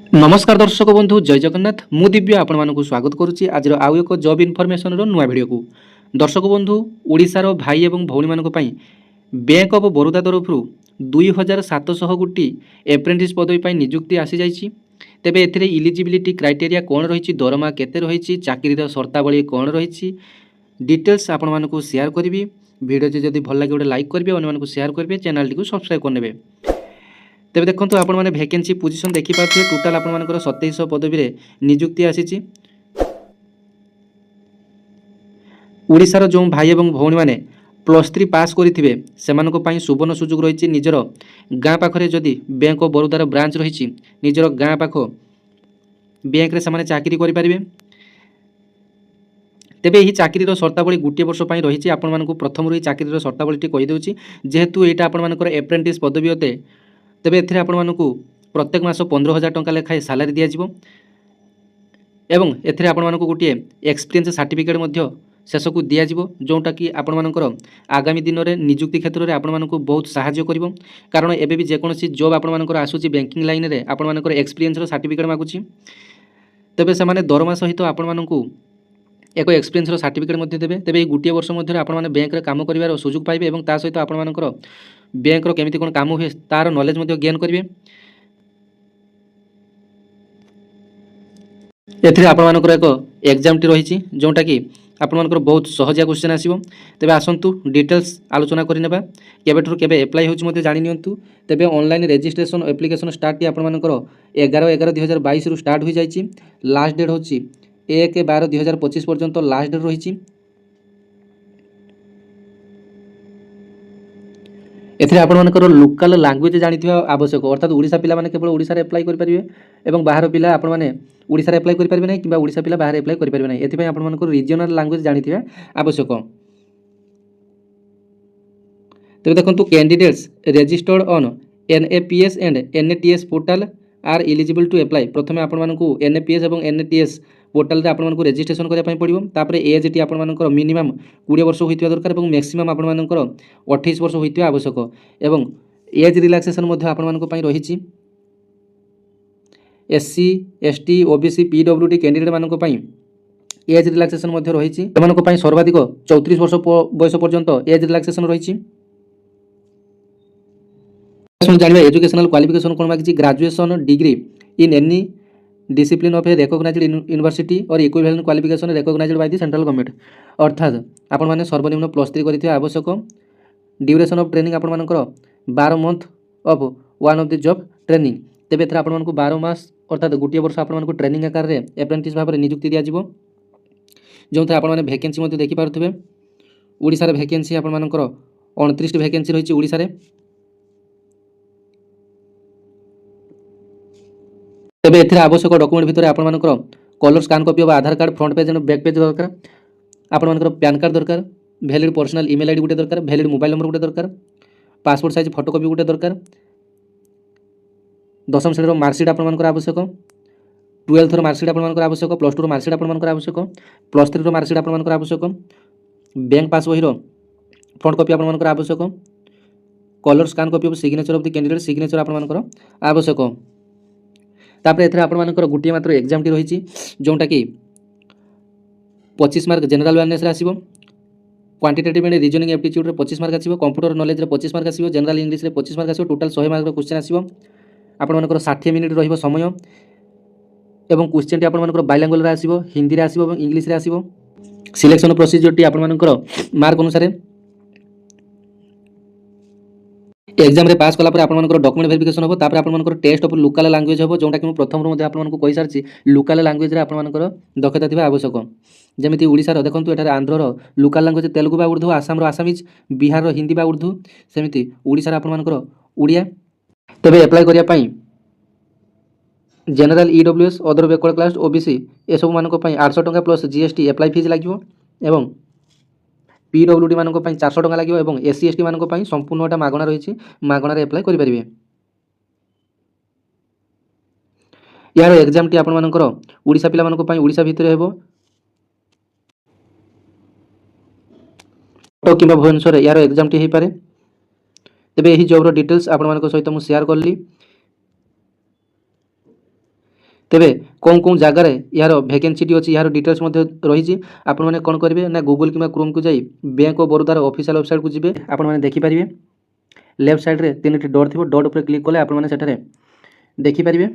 नमस्कार दर्शक बंधु जय जगन्नाथ मु दिव्य आपण मानक स्वागत करुच्ची आज आउ एक जॉब इनफॉरमेशन नुआ वीडियो को दर्शक बंधु ओडिशार भाई एवं भौणी मानक पई बैंक ऑफ बड़ौदा तरफ 2700 गोटी एप्रेंटिस पदवी पर नियुक्ति आसी जाइछि। तेबे एथिरे इलिजिबिलिटी क्राइटेरिया कौन रही दरमा केते रही चाकरीर शर्तावली कौन रही डिटेल्स आपण मानक शेयर करी वीडियो जदि भल लगे गोटे लाइक करेंगे अन्य शेयर करेंगे चैनल टी सब्सक्राइब करने। तेबे देखंतु आपण माने वैकेंसी पोजीशन देखि पाथि टोटल आपण मानकर 2700 पदवी रे नियुक्ति आसीची। ओडिशार जो भाई एवं भौणी माने +3 पास करिथिबे सेमानको पई सुवर्ण सुযোগ रहिछि निजर गाँ पाखरे जदि बैंक ऑफ बड़ौदार ब्रांच रहिछि निजर गाँ पाख बैंक रे समाने चाकरी करि परिबे। तेबे यही चाकरीर शर्तावली गोटे वर्ष पई रहिछि। आपण मानकु प्रथम रही चाकरीर शर्तावली कहि देउछि जेहेतु एटा आपण मानकर एप्रेंटिस पदवी होते तेबे एथिरे आपण मानकु प्रत्येक मास 15,000 टंका लेखाए सालारी दिया जिवो एवं एथिरे आपण मानकु गोटे एक्सपीरियंस सर्टिफिकेट मध्य शेषकु दिया जिवो जोटा कि आपण मानकर आगामी दिन में नियुक्ति क्षेत्र में आपण मानकु बहुत सहाय्य करिवो। कारण एबे भी जेकोसी जॉब आपण मानकर आसुची बैंकिंग लाइन रे आपण मानकर एक्सपीरियंस सर्टिफिकेट मागुची तेबे से दरमा सहित आपण मानकु एक एक्सपीरियंस सर्टिफिकेट मध्य देबे। तेबे गोटे वर्ष मध्य आपण माने बैंक रे काम करिवार सुযোগ पाइबे एवं ता सहित आपण मानकर बैंक रो केमिति कोन काम हुए तार नॉलेज मध्य गेन करिवे। एथिरे आपण मानकर एक एग्जाम टी रहिछि जोटा कि आपण मानकर बहुत सहजिया क्वेश्चन आसीबो। तेबे आसंतु डिटेल्स आलोचना करि नेबा केबेठुर केबे अप्लाई होछि मते जानि नियंतु। तेबे online registration application start T आपण मानकर 11/11/2022 रु स्टार्ट होई जाइछि। लास्ट डेट होछि 1/12/2025 पर्यंत लास्ट डेट रही। एथिरे आपण मानकर लोकल लैंग्वेज जानिथिबा आवश्यक अर्थात ओडिशा पिला माने केवल ओडिशा रे अप्लाई करि परिबे एवं बाहर पिला आपण माने ओडिशा रे अप्लाई करि परिबे नै किबा ओडिशा पिला बाहर अप्लाई करि परिबे नै। एथि पय आपण मानकर रीजनल लैंग्वेज जानिथिबा आवश्यक। तबे देखंतु candidates registered on NAPS and NATS portal are eligible to apply. प्रथमे आपण मानकु NAPS एवं NATS पोर्टल रे आपण मानकु रजिस्ट्रेशन करिया पय पड़िबो। तापरे एज टी आपण मानकर मिनिमम 20 वर्ष होइतिबा दरकार एवं मैक्सिमम आपण मानकर 28 वर्ष होइतिबा आवश्यक एवं एज रिलैक्सेशन मध्ये आपण मानक पय रहिछि। SC ST OBC PWD candidate मानक पय एज रिलैक्सेशन मध्ये रहिछि। एमानक पय सर्वाधिक 34 वर्ष बयस पर्यंत एज रिलैक्सेशन रहिछि। जानिबा एजुकेशनल क्वालिफिकेशन कोन मागिछि graduation degree in any discipline of a recognised university or equivalent qualification recognised by the central government. अर्थात आपण माने सर्वनिम्न +3 करिथिबा आवश्यक। ड्यूरेशन ऑफ ट्रेनिंग आपण मानकर 12 month of one of the job training. तेबे एथरा आपण मानकु 12 मास अर्थात गोटे वर्ष आपण मानकु ट्रेनिंग आकार रे एप्रेंटिस भाव रे नियुक्ति दिया जिवो जोंथे आपण माने वैकेंसी मध्ये देखि पारुथिबे। ओडिसा रे वैकेंसी आपण मानकर 29 टी वैकेंसी रहिछि ओडिसा रे। तेबे एथिरे आवश्यक डॉक्यूमेंट भितर आपण मानकर colour scan copy of Aadhaar card front page and back page दरकार। आपण मानकर पैन कार्ड दरकार वैलिड पर्सनल ईमेल आईडी गुटे दरकार वैलिड मोबाइल नंबर गुटे दरकार पासपोर्ट साइज फोटोकॉपी गुटे दरकार 10th श्रेणी रो मार्कशीट आपण मानकर आवश्यक 12th रो मार्कशीट आपण मानकर आवश्यक +2 रो मार्कशीट आपण मानकर आवश्यक +3 रो मार्कशीट आपण मानकर आवश्यक बैंक पास बही रो फ्रंट कॉपी आपण मानकर आवश्यक colour scan copy of signature of the candidate signature आपण मानकर आवश्यक। तापर एथरे आपण मानकर गुटिया मात्र एग्जाम टी रहिछि जोंटा कि 25 मार्क जनरल अवेयरनेस रे आसीबो क्वांटिटेटिव एंड रीजनिंग एप्टीट्यूड रे 25 मार्क आसीबो कंप्यूटर नॉलेज रे 25 मार्क आसीबो जनरल इंग्लिश रे 25 मार्क आसीबो टोटल 100 मार्क रो क्वेश्चन आसीबो। आपण मानकर 60 मिनिट रहिबो समय एवं क्वेश्चन टी आपण मानकर बाइलिंगुअल रे आसीबो हिंदी रे आसीबो एवं इंग्लिश रे आसीबो। सिलेक्शन प्रोसीजर टी आपण मानकर मार्क अनुसार एग्जाम रे पास कला पर आपण मानकर डॉक्यूमेंट वेरिफिकेशन होबो। तापर आपण मानकर टेस्ट ऑफ लोकल लैंग्वेज होबो जोंटा कि प्रथम रो मध्ये आपण मानकर कहि सारछि लोकल लैंग्वेज रे आपण मानकर दक्षता थिबा आवश्यक। जेमिति ओडिसा रो देखंतु एठारे आंध्र रो लोकल लैंग्वेज तेलुगु बा उर्दू आसाम रो आसामीज बिहार रो हिंदी बा उर्दू सेमिति ओडिसा रो आपण मानकर ओडिया। तबे अप्लाई करिया पई general EWS other backward class OBC ए सब मानक पई 800 टंका प्लस GST अप्लाई फीस लागिवो एवं PWD मानक पई 400 टंका लागिवो एवं SC ST मानक पई संपूर्णटा मागणा रहिछि मागणा रे अप्लाई करि परिबे। यार एग्जाम टी आपण मानकर ओडिसा पिला मानक पई ओडिसा भितर हेबो तो किबा भुवनेश्वर यार एग्जाम टी हे पारे। तेबे एही जॉब रो डिटेल्स आपण मानक सहित मु शेयर करली। तेबे कौन कौन जगार यार वैकेंसीटी अच्छी यार डिटेल्स रही आपने कौन करेंगे ना गूगल कि क्रोम को जाई बैंक ऑफ बड़ौदार ऑफिशियल वेबसाइट को जी आपने देखिपारे लेफ्ट साइड रे 3टी डॉट थी डॉट उपर क्लिक कले आपने देखिपारे